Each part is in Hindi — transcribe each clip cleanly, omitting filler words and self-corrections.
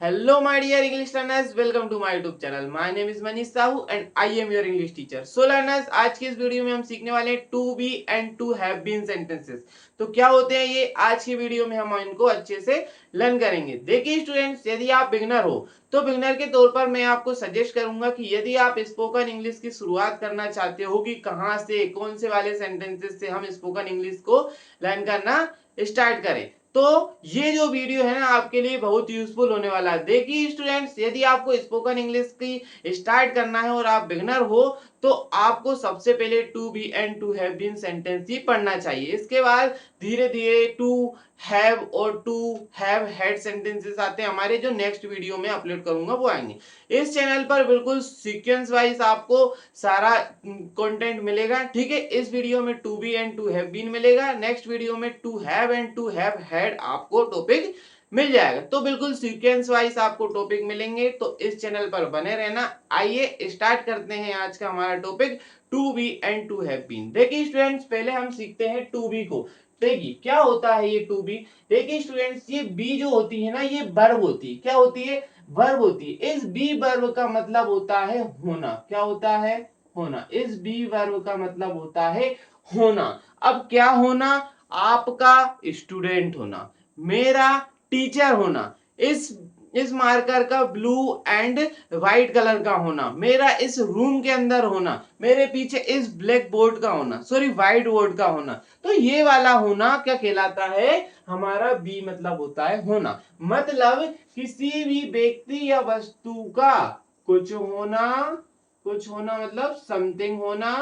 Hello, my dear English learners. Welcome to my YouTube channel. My name is Manish Sahu and I am your English teacher. So learners, आज की इस वीडियो में हम सीखने वाले हैं to be and to have been sentences. तो क्या होते हैं ये? आज की वीडियो में हम इनको अच्छे से लर्न करेंगे. देखिए स्टूडेंट्स, यदि आप बिगनर हो तो बिगनर के तौर पर मैं आपको सजेस्ट करूंगा कि यदि आप स्पोकन इंग्लिश की शुरुआत करना चाहते हो कि कहाँ से कौन से वाले सेंटेंसेस से हम स्पोकन इंग्लिश को लर्न करना स्टार्ट करें, तो ये जो वीडियो है ना आपके लिए बहुत यूजफुल होने वाला है. देखिए स्टूडेंट्स, यदि आपको स्पोकन इंग्लिश की स्टार्ट करना है और आप बिगनर हो तो आपको सबसे पहले to be and to have been sentence ही पढ़ना चाहिए. इसके बाद धीरे धीरे टू हैव और टू हैव हैड सेंटेंसेस आते हैं हमारे, जो नेक्स्ट वीडियो में अपलोड करूंगा वो आएंगे. इस चैनल पर बिल्कुल सीक्वेंस वाइज आपको सारा कंटेंट मिलेगा. ठीक है, इस वीडियो में to be and to have been मिलेगा, नेक्स्ट वीडियो में to have and to have had आपको टॉपिक मिल जाएगा. तो बिल्कुल सीक्वेंस वाइज आपको टॉपिक मिलेंगे, तो इस चैनल पर बने रहना. आइए स्टार्ट करते हैं आज का हमारा topic to be and to have been. देखिए स्टूडेंट्स, पहले हम सीखते हैं टू बी को. देखिए क्या होता है ये टू बी. देखिए स्टूडेंट्स, ये बी जो होती है ना, ये वर्ब होती है. क्या होती है? वर्ब होती है. इस बी वर्ब का मतलब होता है होना. क्या होता है? होना. इस बी वर्ब का मतलब होता है होना. अब क्या होना? आपका स्टूडेंट होना, मेरा टीचर होना, इस मार्कर का ब्लू एंड व्हाइट कलर का होना, मेरा इस रूम के अंदर होना, मेरे पीछे इस ब्लैक बोर्ड का होना, सॉरी व्हाइट बोर्ड का होना. तो ये वाला होना क्या कहलाता है? हमारा बी मतलब होता है होना. मतलब किसी भी व्यक्ति या वस्तु का कुछ होना, कुछ होना मतलब समथिंग होना,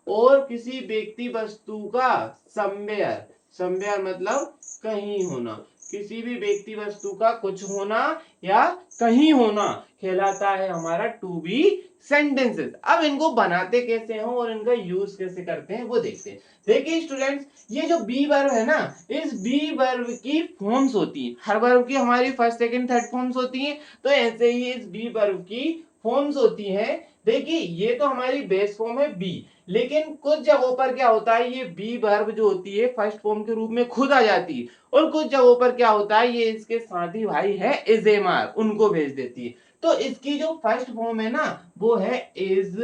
और किसी व्यक्ति वस्तु का समवेयर, समवेयर मतलब कहीं होना, किसी भी व्यक्ति वस्तु का कुछ होना या कहीं होना कहलाता है हमारा टू बी सेंटेंसेस. अब इनको बनाते कैसे हैं और इनका यूज कैसे करते हैं वो देखते हैं. देखिए स्टूडेंट्स, ये जो बी वर्ब है ना, इस बी वर्ब की फॉर्म्स होती है. हर वर्ब की हमारी फर्स्ट सेकंड थर्ड फॉर्म्स होती है, तो ऐसे ही इस बी वर्ब की फॉर्म्स होती है. देखिए ये तो हमारी बेस फॉर्म है बी, लेकिन कुछ जगहों पर क्या होता है, ये बी वर्ब जो होती है फर्स्ट फॉर्म के रूप में खुद आ जाती है, और कुछ जगहों पर क्या होता है, ये इसके साथी भाई है इज एम आर, उनको भेज देती है. तो इसकी जो फर्स्ट फॉर्म है ना, वो है इज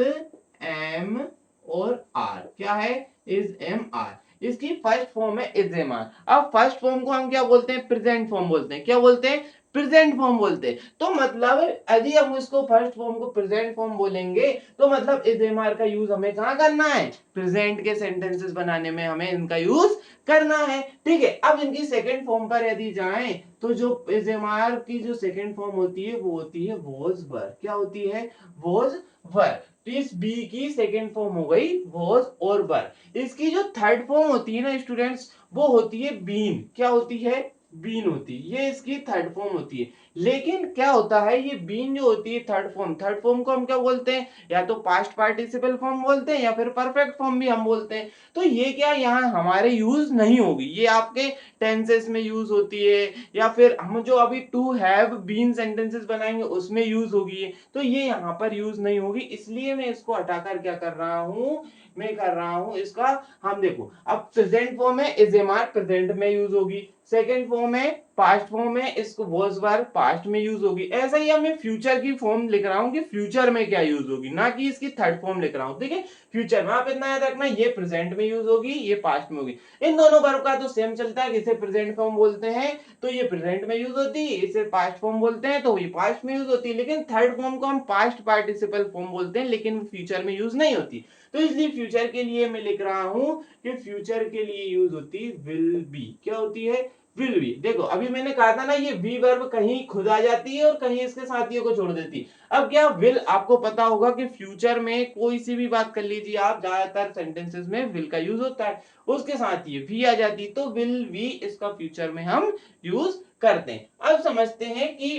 एम और आर. क्या है? Is am are. इसकी फर्स्ट फॉर्म है इज एम आर. अब फर्स्ट फॉर्म को हम क्या बोलते हैं? प्रेजेंट फॉर्म बोलते हैं. क्या बोलते हैं? प्रेजेंट फॉर्म बोलते हैं. तो मतलब यदि हम इसको फर्स्ट फॉर्म को प्रेजेंट फॉर्म बोलेंगे तो मतलब इज एम आर का यूज हमें कहाँ करना है? प्रेजेंट के सेंटेंसेस बनाने में हमें इनका यूज करना है. ठीक है, अब इनकी सेकंड फॉर्म पर यदि जाएं तो जो इज एम आर की जो सेकंड फॉर्म होती है वो होती है वॉज वर. क्या होती है? Was were. तो इस बी की सेकंड फॉर्म हो गई वॉज और वर. इसकी जो थर्ड फॉर्म होती है ना स्टूडेंट्स, वो होती है बीन. क्या होती है? बीन होती है. ये इसकी थर्ड फॉर्म होती है. लेकिन क्या होता है, ये बीन जो होती है थर्ड फॉर्म, थर्ड फॉर्म को हम क्या बोलते हैं? या तो पास्ट पार्टिसिपल फॉर्म बोलते हैं या फिर परफेक्ट फॉर्म भी हम बोलते हैं. तो ये क्या यहाँ हमारे यूज नहीं होगी, ये आपके टेंसेस में यूज होती है, या फिर हम जो अभी टू हैव बीन सेंटेंसेस बनाएंगे उसमें यूज होगी. तो ये यहाँ पर यूज नहीं होगी, इसलिए मैं इसको हटाकर क्या कर रहा हूँ, मैं कर रहा हूं इसका. हम देखो, अब प्रेजेंट फॉर्म है इज एम आर, प्रेजेंट में यूज होगी. सेकंड फॉर्म है पास्ट फॉर्म है, इसको वॉज वर पास्ट में यूज होगी. ऐसा ही मैं फ्यूचर की फॉर्म लिख रहा हूं कि फ्यूचर में क्या यूज होगी, ना कि इसकी थर्ड फॉर्म लिख रहा हूं. ठीक है, फ्यूचर में आप इतना याद रखना, ये प्रेजेंट में यूज होगी, ये पास्ट में होगी. इन दोनों वर्ब का तो सेम चलता है. इसे प्रेजेंट फॉर्म बोलते हैं तो ये प्रेजेंट में यूज होती है, इसे पास्ट फॉर्म बोलते हैं तो ये पास्ट में यूज होती है. लेकिन थर्ड फॉर्म को हम पास्ट पार्टिसिपल फॉर्म बोलते हैं, लेकिन फ्यूचर में यूज नहीं होती. तो इसलिए फ्यूचर के लिए मैं लिख रहा हूं कि फ्यूचर के लिए यूज होती विल बी. क्या होती है? Will be. देखो अभी मैंने कहा था ना, ये बी वर्ब कहीं खुद आ जाती है और कहीं इसके साथियों को छोड़ देती है. अब क्या विल, आपको पता होगा कि फ्यूचर में कोई सी भी बात कर लीजिए आप, ज्यादातर सेंटेंसेस में विल का यूज होता है, उसके साथ ये भी आ जाती, तो विल बी इसका फ्यूचर में हम यूज करते हैं. अब समझते हैं कि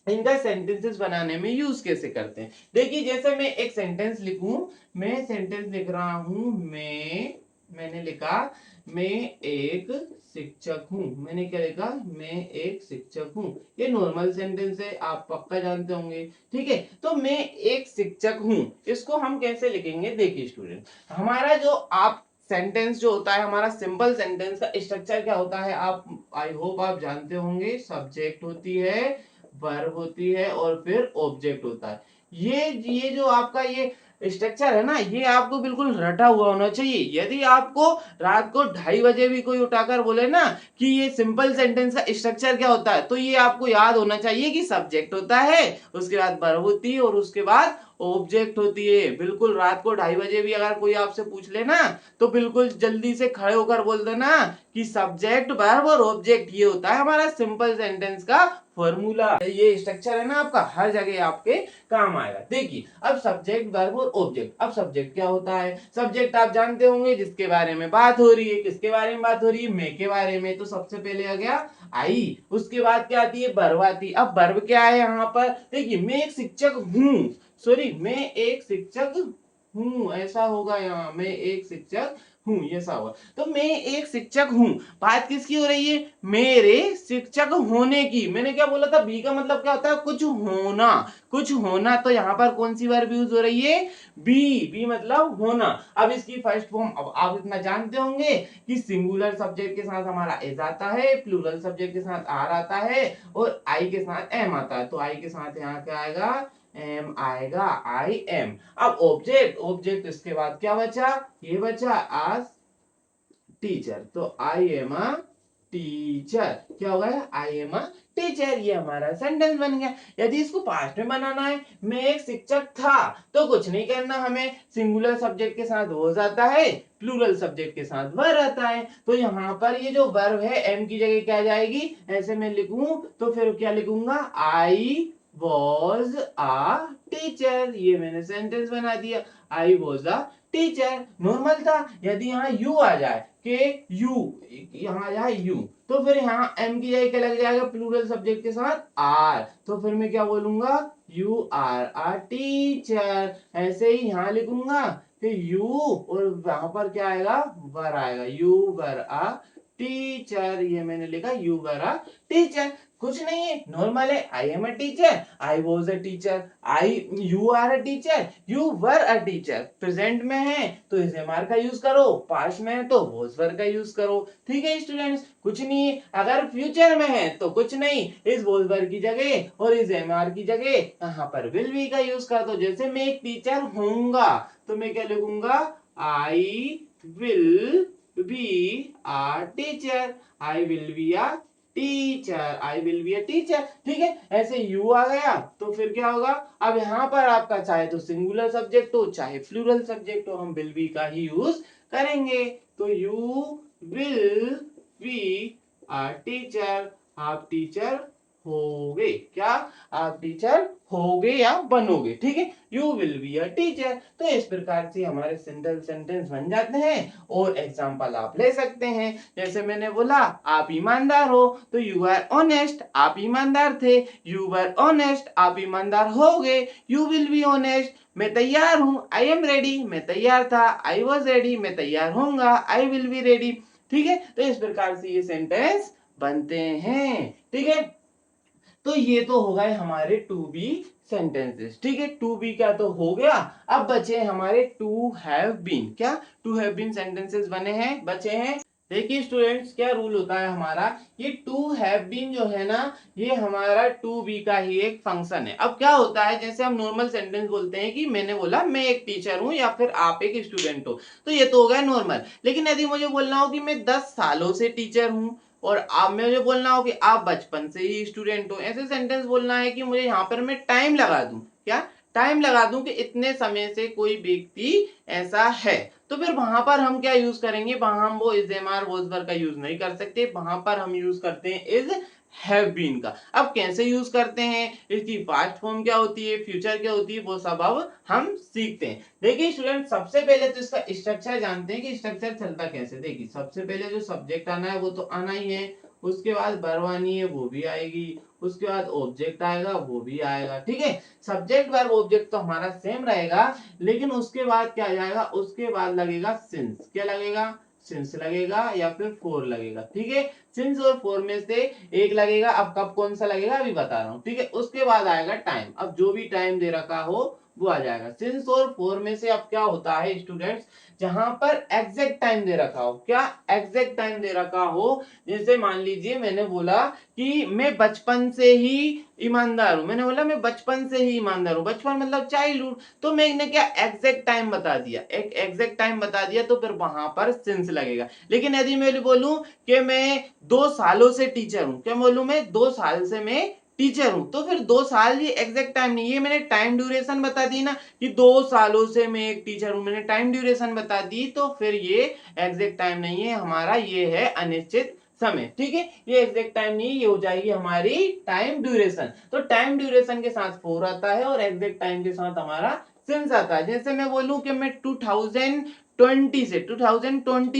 इनका सेंटेंसेस बनाने में यूज कैसे करते हैं. देखिए जैसे मैं एक सेंटेंस लिखूं, मैं सेंटेंस लिख रहा हूं, मैंने लिखा मैं एक शिक्षक हूं. मैंने क्या लिखा? मैं एक शिक्षक हूं. ये नॉर्मल सेंटेंस है, आप पक्का जानते होंगे. ठीक है, तो मैं एक शिक्षक हूं, इसको हम कैसे लिखेंगे? देखिए स्टूडेंट, हमारा जो आप सेंटेंस जो होता है, हमारा सिंपल सेंटेंस का स्ट्रक्चर क्या होता है, आप आई होप आप जानते होंगे. सब्जेक्ट होती है, वर्ब होती है और फिर ऑब्जेक्ट होता है। ये जो आपका ये स्ट्रक्चर है ना, ये आपको बिल्कुल रटा हुआ होना चाहिए। यदि आपको रात को 2:30 बजे भी कोई उठाकर बोले ना कि ये सिंपल सेंटेंस का स्ट्रक्चर क्या होता है, तो ये आपको याद होना चाहिए कि सब्जेक्ट होता है, उसके बाद वर्ब होती है और उसके बाद ऑब्जेक्ट होती है। बिल्कुल रात को 2:30 बजे भी अगर कोई आपसे पूछ ले ना, तो बिल्कुल जल्दी से खड़े होकर बोल देना कि सब्जेक्ट वर्ब और ऑब्जेक्ट, ये होता है हमारा सिंपल सेंटेंस का फॉर्मूला। ये स्ट्रक्चर है ना आपका, हर जगह आपके काम आएगा। देखिए अब सब्जेक्ट वर्ब और ऑब्जेक्ट। अब सब्जेक्ट क्या होता है? सब्जेक्ट आप जानते होंगे, जिसके बारे में बात हो रही है। किसके बारे में बात हो रही है? मैं के बारे में। तो सबसे पहले आ गया आई, उसके बाद क्या आती है? वर्ब आती है। अब वर्ब क्या है यहाँ पर? देखिए मैं एक शिक्षक हूँ, सॉरी मैं एक शिक्षक हूँ, ऐसा होगा यहाँ, मैं एक शिक्षक हूँ, ऐसा होगा। तो मैं एक शिक्षक हूँ, बात किसकी हो रही है? मेरे शिक्षक होने की। मैंने क्या बोला था? बी का मतलब क्या होता है? कुछ होना, कुछ होना। तो यहाँ पर कौन सी वर्ब यूज हो रही है? बी। बी मतलब होना। अब इसकी फर्स्ट फॉर्म, अब आप इतना जानते होंगे कि सिंगुलर सब्जेक्ट के साथ हमारा एज आता है, प्लूरल सब्जेक्ट के साथ आर आता है और आई के साथ एम आता है। तो आई के साथ यहाँ क्या आएगा? एम आएगा, आई एम। अब ऑब्जेक्ट, ऑब्जेक्ट इसके बाद क्या बचा? ये बचा आज टीचर। तो आई एम अ टीचर, क्या होगा? आई एम अ टीचर। ये हमारा सेंटेंस बन गया। यदि इसको पास्ट में बनाना है, मैं एक शिक्षक था, तो कुछ नहीं करना हमें, सिंगुलर सब्जेक्ट के साथ हो जाता है, प्लूरल सब्जेक्ट के साथ वर्ब आता है। तो यहाँ पर ये जो वर्ब है एम की जगह क्या जाएगी? ऐसे मैं लिखूं तो फिर क्या लिखूंगा? आई वॉज अ टीचर। ये मैंने सेंटेंस बना दिया, आई वॉज अ टीचर। नॉर्मल था। यदि यहाँ यू आ जाए के यू, यहाँ आ जाए यू, तो फिर यहाँ एम की जगह क्या लग जाएगा? प्लूरल सब्जेक्ट के साथ आर। तो फिर मैं क्या बोलूंगा? You are a teacher. ऐसे ही यहाँ लिखूंगा कि यू, और वहां पर क्या आएगा? वर आएगा, यू वर अ टीचर। ये मैंने लिखा यू वर अ टीचर। कुछ नहीं है, नॉर्मल है। I am a teacher, I was a teacher, I you are a teacher, you were a teacher. Present में है तो इस एम आर का यूज करो, पास्ट में है तो वॉज वर का यूज करो। ठीक है स्टूडेंट्स, कुछ नहीं है। अगर फ्यूचर में है तो कुछ नहीं, इस वॉज वर की जगह और इस एम आर की जगह यहाँ पर विल बी का यूज कर दो। जैसे मैं एक टीचर होऊंगा तो मैं क्या लिखूंगा? I will be a teacher, I will be a teacher, I will be a teacher. ठीक है, ऐसे यू आ गया तो फिर क्या होगा? अब यहाँ पर आपका चाहे तो सिंगुलर सब्जेक्ट हो चाहे प्लूरल सब्जेक्ट हो, हम विल बी का ही यूज करेंगे। तो you will be a teacher, आप टीचर होगे। क्या? आप टीचर होगे या बनोगे। ठीक है, you will be a teacher. तो इस प्रकार से हमारे सिंपल सेंटेंस बन जाते हैं और एग्जाम्पल आप ले सकते हैं। जैसे मैंने बोला आप ईमानदार हो, तो यू आर ऑनेस्ट, आप ईमानदार थे। यू वर ऑनेस्ट, आप ईमानदार हो गए। यू विल बी ऑनेस्ट, मैं तैयार हूँ। आई एम रेडी, मैं तैयार था। आई वॉज रेडी, मैं तैयार होऊंगा। I will be ready. ठीक है, तो इस प्रकार से ये सेंटेंस बनते हैं। ठीक है, तो ये तो हो गए हमारे टू बी सेंटेंसेस। ठीक है, टू बी का तो हो गया। अब बचे हमारे टू हैव बीन। क्या? टू हैव बीन सेंटेंसेस बने हैं, बचे हैं। देखिए स्टूडेंट्स, क्या रूल होता है हमारा, ये टू हैव बीन जो है ना, ये हमारा टू बी का ही एक फंक्शन है। अब क्या होता है, जैसे हम नॉर्मल सेंटेंस बोलते हैं कि मैंने बोला मैं एक टीचर हूं या फिर आप एक स्टूडेंट हो, तो ये तो हो गया नॉर्मल। लेकिन यदि मुझे बोलना हो कि मैं 10 सालों से टीचर हूं और आप, मुझे बोलना हो कि आप बचपन से ही स्टूडेंट हो, ऐसे सेंटेंस बोलना है कि मुझे यहाँ पर मैं टाइम लगा दूं। क्या? टाइम लगा दूं कि इतने समय से कोई व्यक्ति ऐसा है, तो फिर वहां पर हम क्या यूज करेंगे? वहां हम वो is am are was were का यूज नहीं कर सकते, वहां पर हम यूज करते हैं इज हैव बीन का। अब कैसे यूज करते हैं, इसकी पास्ट फॉर्म क्या होती है, फ्यूचर क्या होती है, वो सब अब हम सीखते हैं। देखिए स्टूडेंट, सबसे पहले तो इसका स्ट्रक्चर जानते हैं कि स्ट्रक्चर चलता कैसे। देखिए सबसे पहले जो सब्जेक्ट आना है वो तो आना ही है, उसके बाद वर्ब आनी है वो भी आएगी, उसके बाद ऑब्जेक्ट आएगा वो भी आएगा। ठीक है, सब्जेक्ट वर्ब ऑब्जेक्ट तो हमारा सेम रहेगा, लेकिन उसके बाद क्या आ जाएगा? उसके बाद लगेगा सिंस। क्या लगेगा? सिंस लगेगा या फिर फोर लगेगा। ठीक है, सिंस और फोर में से एक लगेगा। अब कब कौन सा लगेगा अभी बता रहा हूँ। ठीक है, उसके बाद आएगा टाइम। अब जो भी टाइम दे रखा हो वो आ जाएगा। सिंस और फॉर में से अब क्या होता है स्टूडेंट्स, जहां पर एग्जैक्ट टाइम दे रखा हो, क्या एग्जैक्ट टाइम दे रखा हो, जैसे मान लीजिए मैंने बोला कि मैं बचपन से ही ईमानदार हूं, मैंने बोला मैं बचपन से ही ईमानदार हूं, बचपन मतलब चाइल्डहुड, तो मैंने क्या एग्जैक्ट टाइम बता दिया, एक एग्जैक्ट टाइम बता दिया, तो फिर वहां पर सिंस लगेगा। लेकिन यदि मैं बोलूं कि मैं 2 सालों से टीचर हूं, क्या बोलूं मैं 2 साल से मैं टीचर हूं, तो फिर 2 साल ये एग्जैक्ट टाइम नहीं, ये मैंने टाइम ड्यूरेशन बता दी ना कि 2 सालों से मैं एक टीचर हूं, मैंने टाइम ड्यूरेशन बता दी, तो फिर ये एग्जैक्ट टाइम नहीं है हमारा, ये है अनिश्चित समय। ठीक है, ये एग्जैक्ट टाइम नहीं, ये हो जाएगी हमारी टाइम ड्यूरेशन। तो टाइम ड्यूरेशन के साथ 4 आता है और एग्जैक्ट टाइम के साथ हमारा सिंस आता है। जैसे मैं बोलूं कि मैं 2020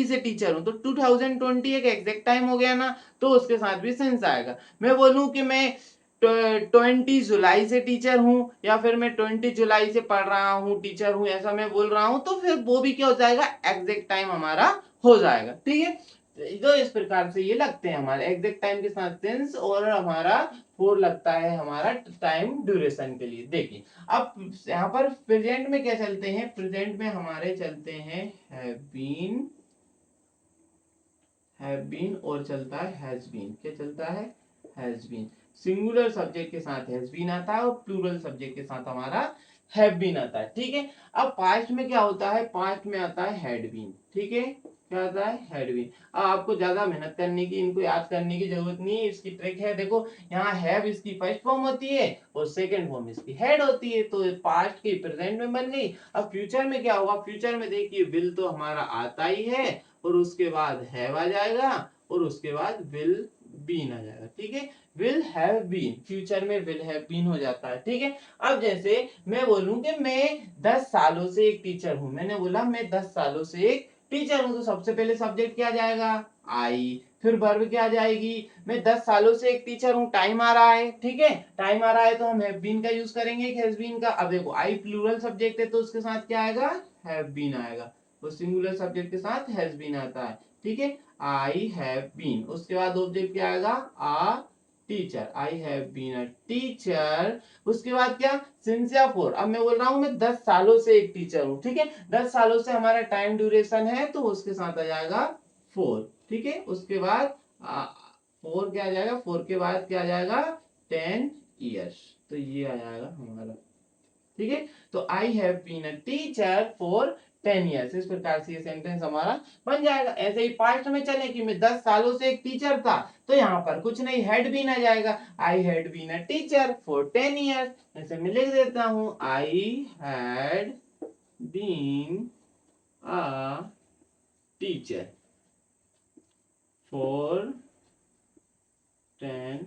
से टीचर हूं, तो 2020 एक एग्जैक्ट टाइम हो गया ना, तो उसके साथ भी सिंस आएगा। मैं बोलूं कि मैं 20 जुलाई से टीचर हूं, या फिर मैं 20 जुलाई से पढ़ रहा हूं, टीचर हूं, ऐसा मैं बोल रहा हूं, तो फिर वो भी क्या हो जाएगा, एग्जैक्ट टाइम हमारा हो जाएगा। ठीक है, तो इस प्रकार से ये लगते हैं हमारे एग्जैक्ट टाइम के साथ सिंस, और हमारा फोर लगता है हमारा टाइम ड्यूरेशन के लिए। देखिए अब यहाँ पर प्रेजेंट में क्या चलते हैं, प्रेजेंट में हमारे चलते हैं हैव बीन और चलता है हैज बीन। क्या चलता है, हैज बीन। सिंगुलर सब्जेक्ट के साथ हैज बीन आता है और प्लूरल सब्जेक्ट के साथ हमारा हैव बीन आता है। ठीक है, अब पास्ट में क्या होता है, पास्ट में आता है हैड बीन। ठीक है, क्या आता है, हैड बीन। अब आपको ज्यादा मेहनत करने की, इनको याद करने की जरूरत नहीं है, इसकी ट्रिक है। देखो यहाँ हैव इसकी फर्स्ट फॉर्म होती है और सेकंड फॉर्म इसकी हैड होती है, तो पास्ट की प्रेजेंट में बन गई। अब फ्यूचर में क्या होगा, फ्यूचर में देखिए विल तो हमारा आता ही है, और उसके बाद हैव आ जाएगा, और उसके बाद विल बीन आ जाएगा। ठीक है, विल हैव बीन, फ्यूचर में विल हैव बीन हो जाता है। ठीक है, अब जैसे मैं बोलूं कि मैं 10 सालों से एक टीचर हूं, मैंने बोला मैं 10 सालों से एक टीचर हूं, तो सबसे पहले सब्जेक्ट क्या जाएगा, आई, फिर वर्ब क्या जाएगी, मैं 10 सालों से एक टीचर हूं, टाइम आ रहा है। ठीक है, टाइम आ रहा है तो हम हैव बीन का यूज करेंगे, हैज बीन का। अब देखो आई प्लूरल सब्जेक्ट है, तो उसके साथ क्या आएगा, हैव बीन आएगा, तो सिंगुलर सब्जेक्ट के साथ हैज बीन आता है। ठीक है, आई हैव बीन, उसके बाद ऑब्जेक्ट क्या आएगा, a teacher, I have been a teacher. उसके बाद क्या, सिंस या फोर। अब मैं बोल रहा हूं मैं 10 सालों से एक टीचर हूं। ठीक है, 10 सालों से हमारा टाइम ड्यूरेशन है, तो उसके साथ आ जाएगा फोर। ठीक है, उसके बाद फोर क्या आ जाएगा, फोर के बाद क्या आ जाएगा, 10 years, तो ये आ जाएगा हमारा। ठीक है, तो I have been a teacher for 10 years, इस प्रकार से ये सेंटेंस हमारा बन जाएगा। ऐसे ही पास्ट में चले कि मैं 10 सालों से एक टीचर था, तो यहाँ पर कुछ नहीं, हैड बीन आ जाएगा, I had been a teacher for 10 years। ऐसे मैं लिख देता हूँ, I had been a teacher for 10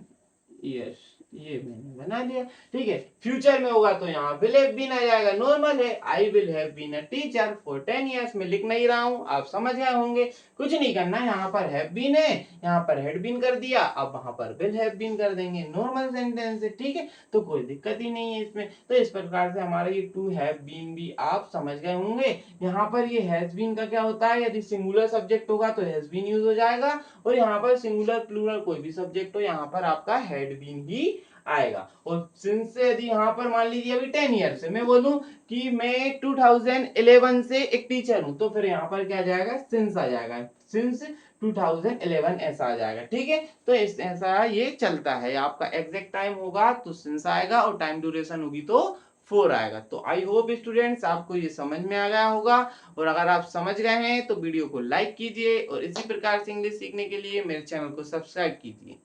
years, ये मैंने बना लिया। ठीक है, फ्यूचर में होगा तो यहाँ विल हैव बीन आ जाएगा, नॉर्मल है, I will have been a teacher for 10 years। मैं लिख नहीं रहा हूँ, आप समझ गए होंगे, कुछ नहीं करना, यहाँ पर हैव बीन है, यहाँ पर हैड बीन कर दिया, अब वहां पर विल हैव बीन कर देंगे, नॉर्मल सेंटेंस है। ठीक है, तो कोई दिक्कत ही नहीं है इसमें। तो इस प्रकार से हमारा ये टू हैव बीन भी आप समझ गए होंगे। यहाँ पर ये हैज बीन का क्या होता है, यदि सिंगुलर सब्जेक्ट होगा तो हैज बीन यूज हो जाएगा, और यहाँ पर सिंगुलर प्लूरल कोई भी सब्जेक्ट हो, यहाँ पर आपका हैड बीन ही आएगा। और सिंस से यदि यहाँ पर मान लीजिए अभी 10 years से मैं बोलूं कि मैं 2011 से एक टीचर हूं, तो फिर यहाँ पर क्या जाएगा, सिंस आ जाएगा, सिंस 2011 ऐसा आ जाएगा। ठीक है, तो ऐसा ये चलता है, आपका एग्जैक्ट टाइम होगा तो सिंस आएगा, और टाइम ड्यूरेशन होगी तो फोर आएगा। तो आई होप स्टूडेंट्स आपको ये समझ में आ गया होगा, और अगर आप समझ गए हैं तो वीडियो को लाइक कीजिए, और इसी प्रकार से इंग्लिश सीखने के लिए मेरे चैनल को सब्सक्राइब कीजिए।